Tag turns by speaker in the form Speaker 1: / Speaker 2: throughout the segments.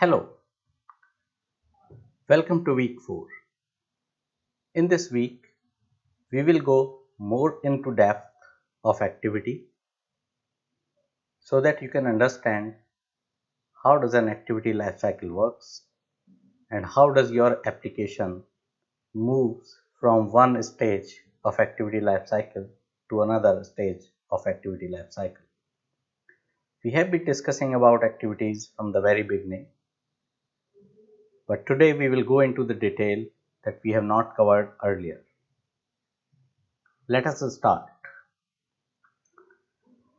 Speaker 1: Hello, welcome to week 4. In this week, we will go more into depth of activity so that you can understand how does an activity life cycle works and how does your application moves from one stage of activity life cycle to another stage of activity life cycle. We have been discussing about activities from the very beginning, but today we will go into the detail that we have not covered earlier. Let us start.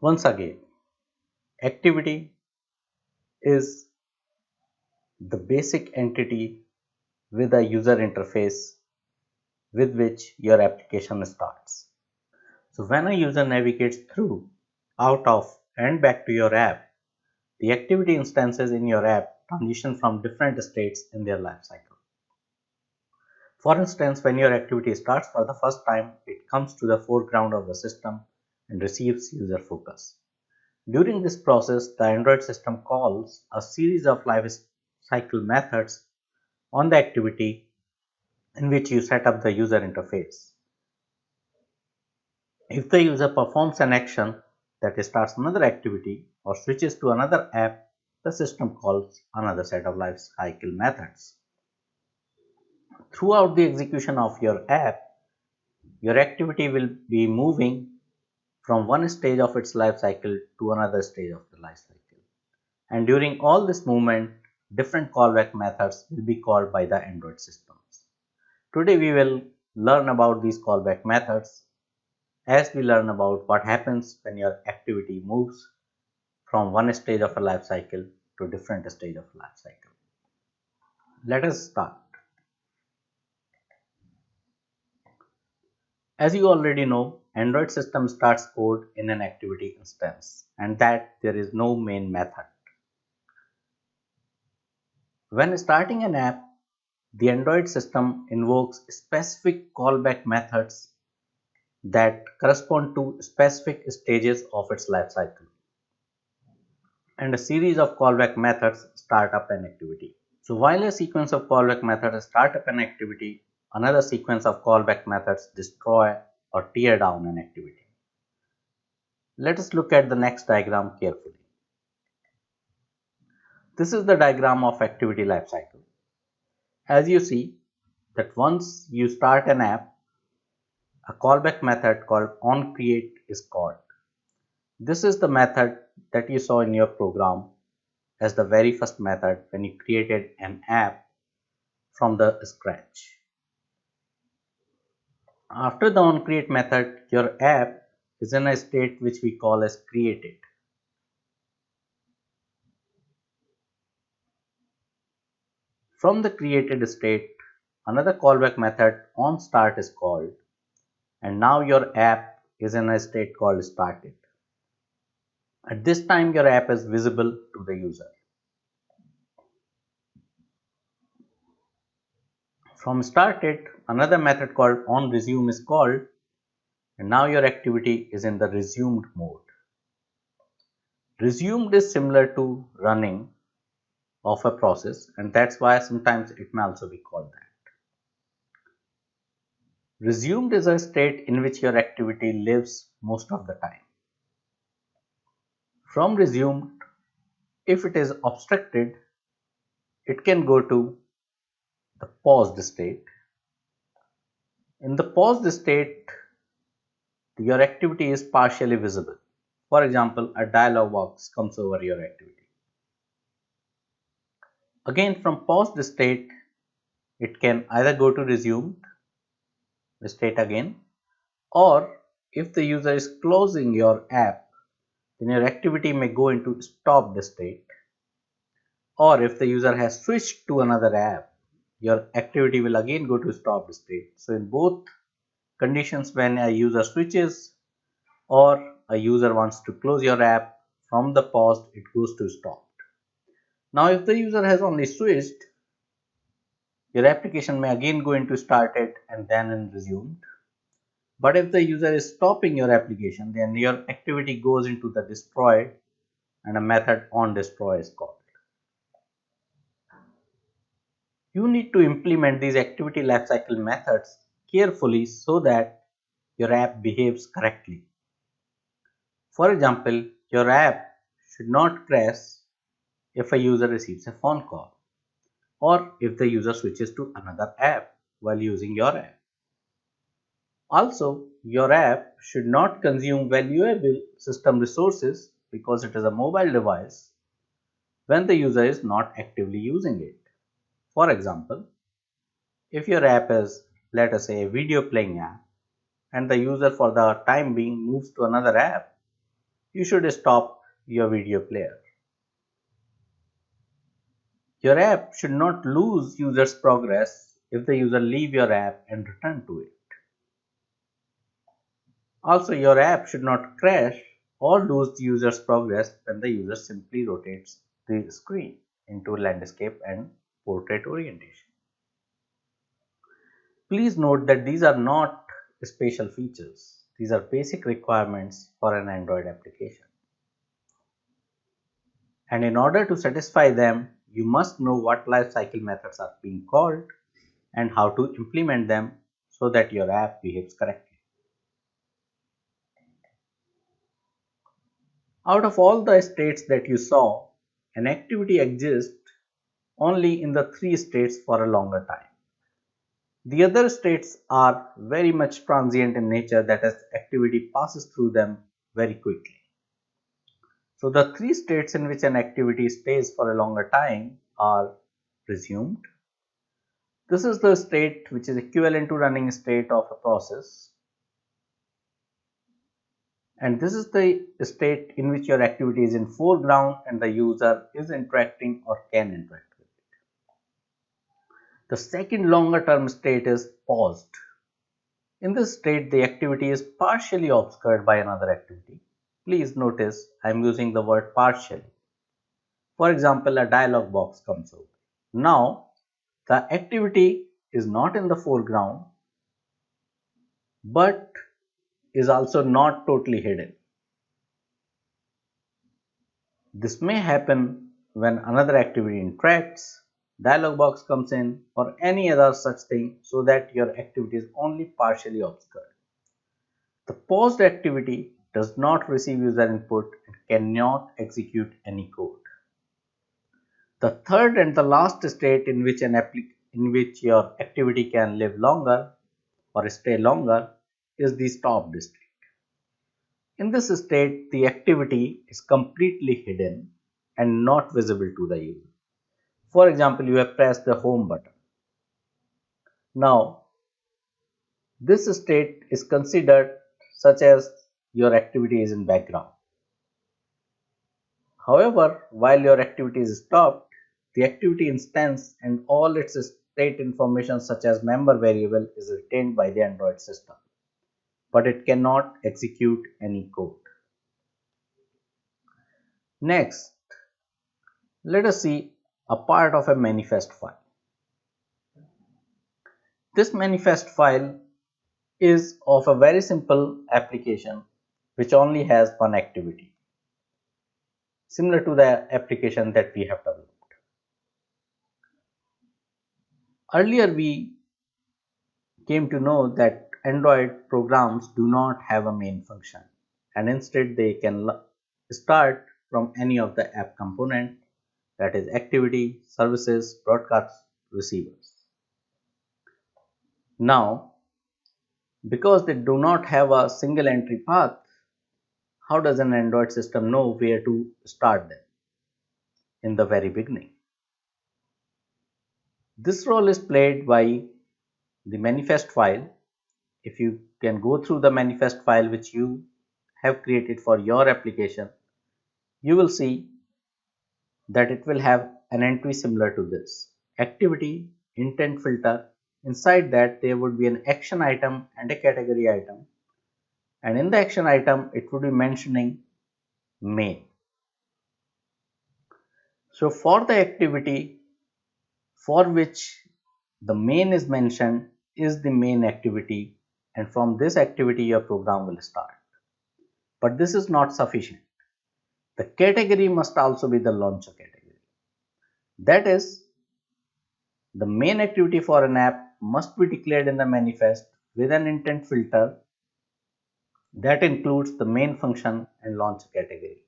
Speaker 1: Once again, activity is the basic entity with a user interface with which your application starts. So when a user navigates through, out of and back to your app, the activity instances in your app transition from different states in their life cycle. For instance, when your activity starts for the first time, it comes to the foreground of the system and receives user focus. During this process, the Android system calls a series of life cycle methods on the activity in which you set up the user interface. If the user performs an action that starts another activity or switches to another app, the system calls another set of life cycle methods. Throughout the execution of your app, your activity will be moving from one stage of its life cycle to another stage of the life cycle. And during all this movement, different callback methods will be called by the Android systems. Today we will learn about these callback methods as we learn about what happens when your activity moves from one stage of a life cycle to different stage of a life cycle. Let us start. As you already know, Android system starts code in an activity instance and that there is no main method. When starting an app, the Android system invokes specific callback methods that correspond to specific stages of its life cycle. And a series of callback methods start up an activity. So while a sequence of callback methods start up an activity, another sequence of callback methods destroy or tear down an activity. Let us look at the next diagram carefully. This is the diagram of activity lifecycle. As you see that once you start an app, a callback method called onCreate is called. This is the method that you saw in your program as the very first method when you created an app from the scratch. After the onCreate method, your app is in a state which we call as created. From the created state, another callback method onStart is called, and now your app is in a state called started. At this time, your app is visible to the user. From started, another method called onResume is called, and now your activity is in the resumed mode. Resumed is similar to running of a process, and that's why sometimes it may also be called that. Resumed is a state in which your activity lives most of the time. From resumed, if it is obstructed, it can go to the paused state. In the paused state, your activity is partially visible. For example, a dialog box comes over your activity. Again, from paused state, it can either go to resumed state again, or if the user is closing your app, then your activity may go into stopped state, or if the user has switched to another app, your activity will again go to stopped state. So in both conditions, when a user switches or a user wants to close your app, from the paused it goes to stopped. Now if the user has only switched, your application may again go into started and then in resumed. But if the user is stopping your application, then your activity goes into the destroy and a method onDestroy is called. You need to implement these activity lifecycle methods carefully so that your app behaves correctly. For example, your app should not crash if a user receives a phone call or if the user switches to another app while using your app. Also, your app should not consume valuable system resources because it is a mobile device when the user is not actively using it. For example, if your app is, let us say, a video playing app and the user for the time being moves to another app, you should stop your video player. Your app should not lose users' progress if the user leave your app and return to it. Also, your app should not crash or lose the user's progress when the user simply rotates the screen into landscape and portrait orientation. Please note that these are not special features. These are basic requirements for an Android application. And in order to satisfy them, you must know what lifecycle methods are being called and how to implement them so that your app behaves correctly. Out of all the states that you saw, an activity exists only in the three states for a longer time. The other states are very much transient in nature, that is, activity passes through them very quickly. So the three states in which an activity stays for a longer time are resumed. This is the state which is equivalent to running state of a process. And this is the state in which your activity is in foreground and the user is interacting or can interact with it. The second longer term state is paused. In this state, the activity is partially obscured by another activity. Please notice I am using the word partially. For example, a dialog box comes out. Now, the activity is not in the foreground but is also not totally hidden. This may happen when another activity interacts, dialog box comes in, or any other such thing, so that your activity is only partially obscured. The paused activity does not receive user input and cannot execute any code. The third and the last state in which your activity can live longer or stay longer is the stopped state. In this state, the activity is completely hidden and not visible to the user. For example, you have pressed the home button. Now, this state is considered such as your activity is in background. However, while your activity is stopped, the activity instance and all its state information such as member variable is retained by the Android system, but it cannot execute any code. Next, let us see a part of a manifest file. This manifest file is of a very simple application which only has one activity, similar to the application that we have developed. Earlier we came to know that Android programs do not have a main function and instead they can start from any of the app component, that is activity, services, broadcast, receivers. Now, because they do not have a single entry path, how does an Android system know where to start them in the very beginning? This role is played by the manifest file. If you can go through the manifest file which you have created for your application, you will see that it will have an entry similar to this: activity, intent filter. Inside that there would be an action item and a category item, and in the action item it would be mentioning main. So for the activity for which the main is mentioned is the main activity, and from this activity your program will start. But this is not sufficient. The category must also be the launcher category. That is, The main activity for an app must be declared in the manifest with an intent filter that includes the main function and launcher category.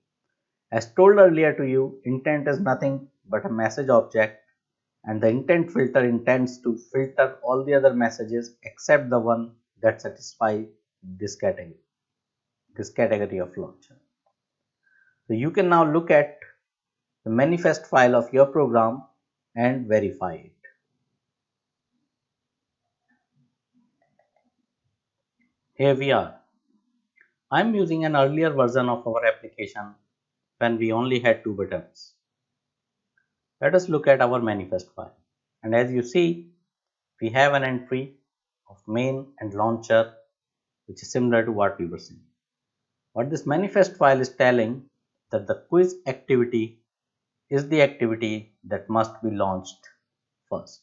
Speaker 1: As told earlier to you, intent is nothing but a message object, and the intent filter intends to filter all the other messages except the one that satisfy this category of launcher. So you can now look at the manifest file of your program and verify it. Here we are. I am using an earlier version of our application when we only had two buttons. Let us look at our manifest file. And as you see, we have an entry of main and launcher, which is similar to what we were seeing. What this manifest file is telling that the quiz activity is the activity that must be launched first.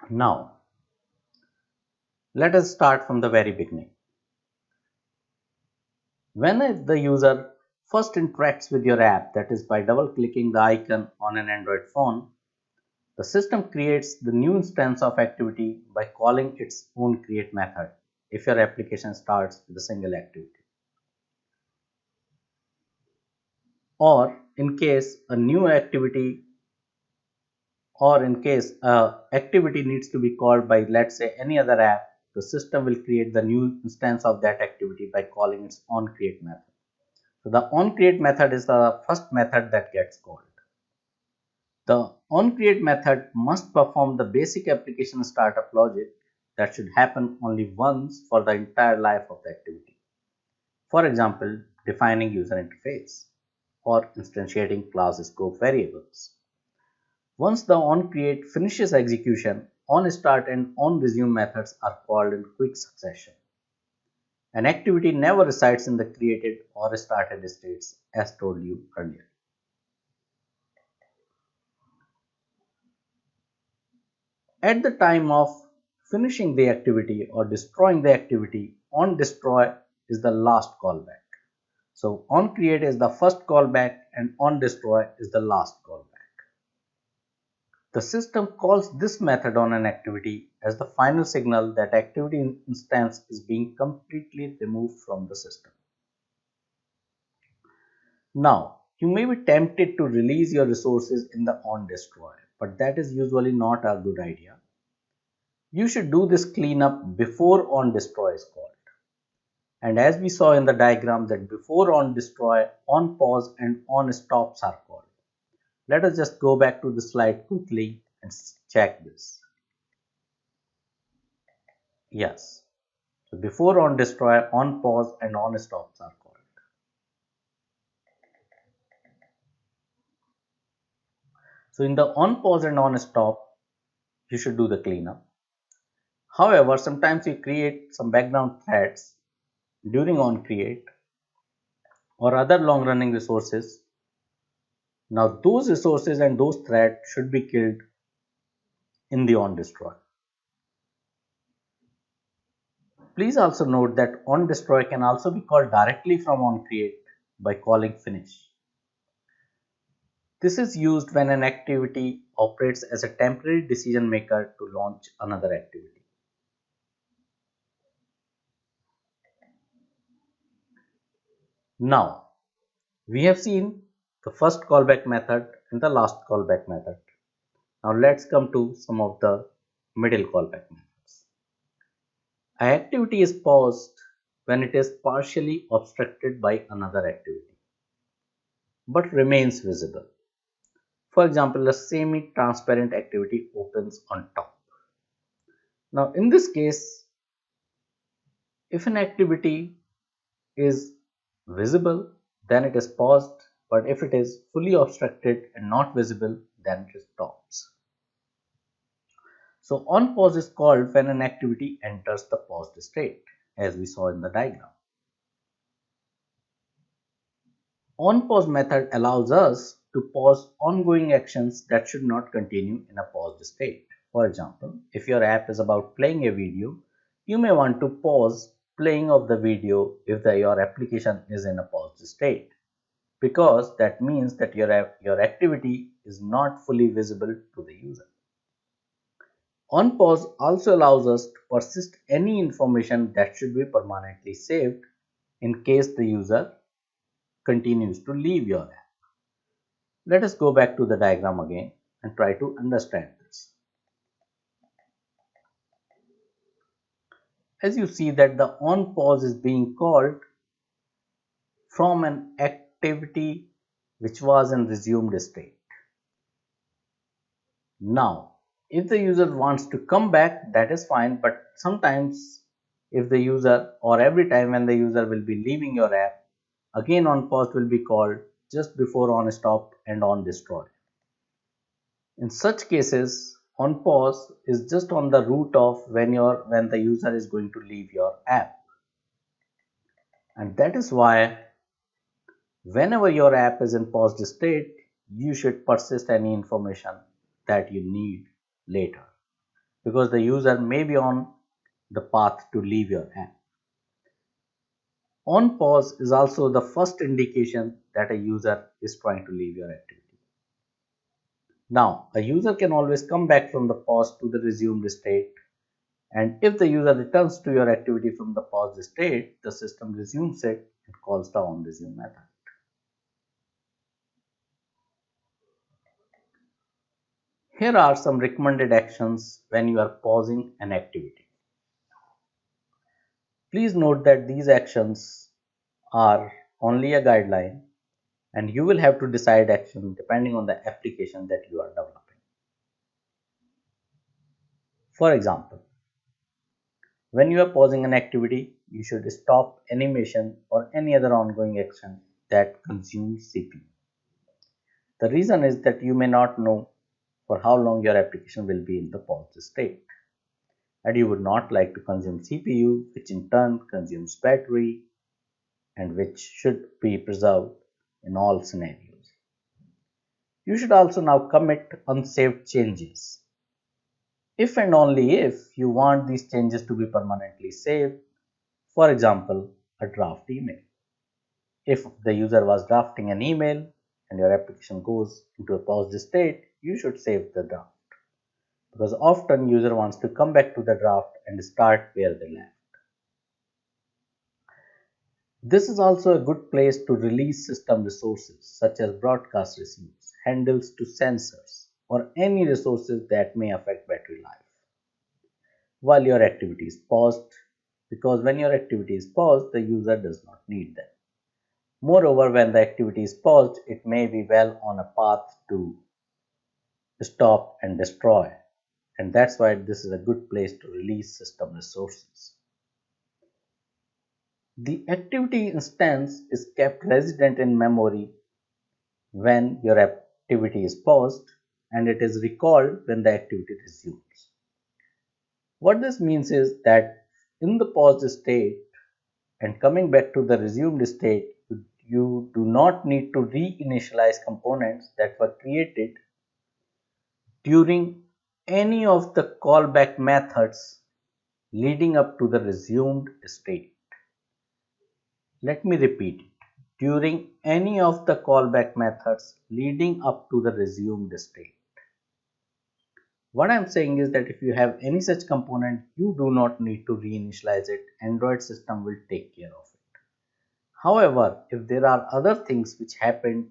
Speaker 1: Now, let us start from the very beginning. When the user first interacts with your app, that is by double clicking the icon on an Android phone, the system creates the new instance of activity by calling its own create method if your application starts with a single activity. Or in case a new activity or in case activity needs to be called by, let's say, any other app, the system will create the new instance of that activity by calling its own create method. So the onCreate method is the first method that gets called. The onCreate method must perform the basic application startup logic that should happen only once for the entire life of the activity. For example, defining user interface or instantiating class scope variables. Once the onCreate finishes execution, onStart and onResume methods are called in quick succession. An activity never resides in the created or started states as told you earlier. At the time of finishing the activity or destroying the activity, OnDestroy is the last callback. So onCreate is the first callback and OnDestroy is the last callback. The system calls this method on an activity as the final signal that activity instance is being completely removed from the system. Now, you may be tempted to release your resources in the OnDestroy, but that is usually not a good idea. You should do this cleanup before OnDestroy is called. And as we saw in the diagram that before OnDestroy, OnPause and OnStops are called. Let us just go back to the slide quickly and check this. Yes. So before OnDestroy, OnPause and OnStops are called. So in the OnPause and OnStop, you should do the cleanup. However, sometimes you create some background threads during onCreate or other long running resources. Now those resources and those threads should be killed in the OnDestroy. Please also note that OnDestroy can also be called directly from onCreate by calling finish. This is used when an activity operates as a temporary decision maker to launch another activity. Now, we have seen the first callback method and the last callback method. Now let's come to some of the middle callback methods. An activity is paused when it is partially obstructed by another activity, but remains visible. For example, a semi-transparent activity opens on top. Now in this case, if an activity is visible, then it is paused, but if it is fully obstructed and not visible, then it stops. So on pause is called when an activity enters the paused state, as we saw in the diagram. On pause method allows us to pause ongoing actions that should not continue in a paused state. For example, if your app is about playing a video, you may want to pause playing of the video if your application is in a paused state, because that means that your activity is not fully visible to the user. On pause also allows us to persist any information that should be permanently saved in case the user continues to leave your app. Let us go back to the diagram again and try to understand this. As you see that the on pause is being called from an activity which was in resumed state. Now, if the user wants to come back, that is fine, but sometimes if the user or every time when the user will be leaving your app, again on pause will be called just before on stop and on destroy. In such cases, on pause is just on the route of when the user is going to leave your app. And that is why whenever your app is in paused state, you should persist any information that you need later, because the user may be on the path to leave your app. On pause is also the first indication that a user is trying to leave your activity. Now, a user can always come back from the pause to the resumed state, and if the user returns to your activity from the paused state, the system resumes it and calls the onResume method. Here are some recommended actions when you are pausing an activity. Please note that these actions are only a guideline and you will have to decide action depending on the application that you are developing. For example, when you are pausing an activity, you should stop animation or any other ongoing action that consumes CPU. The reason is that you may not know for how long your application will be in the paused state, and you would not like to consume CPU, which in turn consumes battery and which should be preserved in all scenarios. You should also now commit unsaved changes. If and only if you want these changes to be permanently saved, for example, a draft email. If the user was drafting an email and your application goes into a paused state, you should save the draft, because often user wants to come back to the draft and start where they left. This is also a good place to release system resources such as broadcast receipts, handles to sensors, or any resources that may affect battery life while your activity is paused, because when your activity is paused, the user does not need them. Moreover, when the activity is paused, it may be well on a path to stop and destroy, and that's why this is a good place to release system resources. The activity instance is kept resident in memory when your activity is paused, and it is recalled when the activity resumes. What this means is that in the paused state and coming back to the resumed state, you do not need to reinitialize components that were created during any of the callback methods leading up to the resumed state. Let me repeat it. During any of the callback methods leading up to the resumed state. What I'm saying is that if you have any such component, you do not need to reinitialize it. Android system will take care of it. However, if there are other things which happened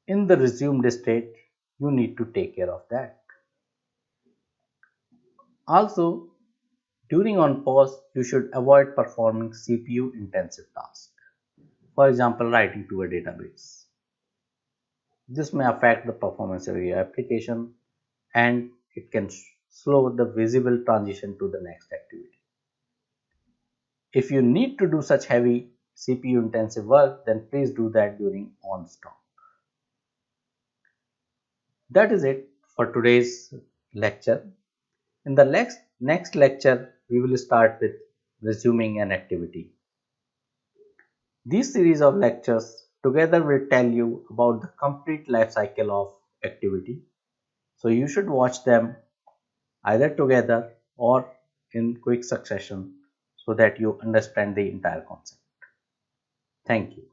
Speaker 1: in the resumed state, you need to take care of that. Also, during on pause, you should avoid performing CPU intensive tasks. For example, writing to a database. This may affect the performance of your application and it can slow the visible transition to the next activity. If you need to do such heavy CPU intensive work, then please do that during on stop. That is it for today's lecture. In the next lecture, we will start with resuming an activity. These series of lectures together will tell you about the complete life cycle of activity. So you should watch them either together or in quick succession so that you understand the entire concept. Thank you.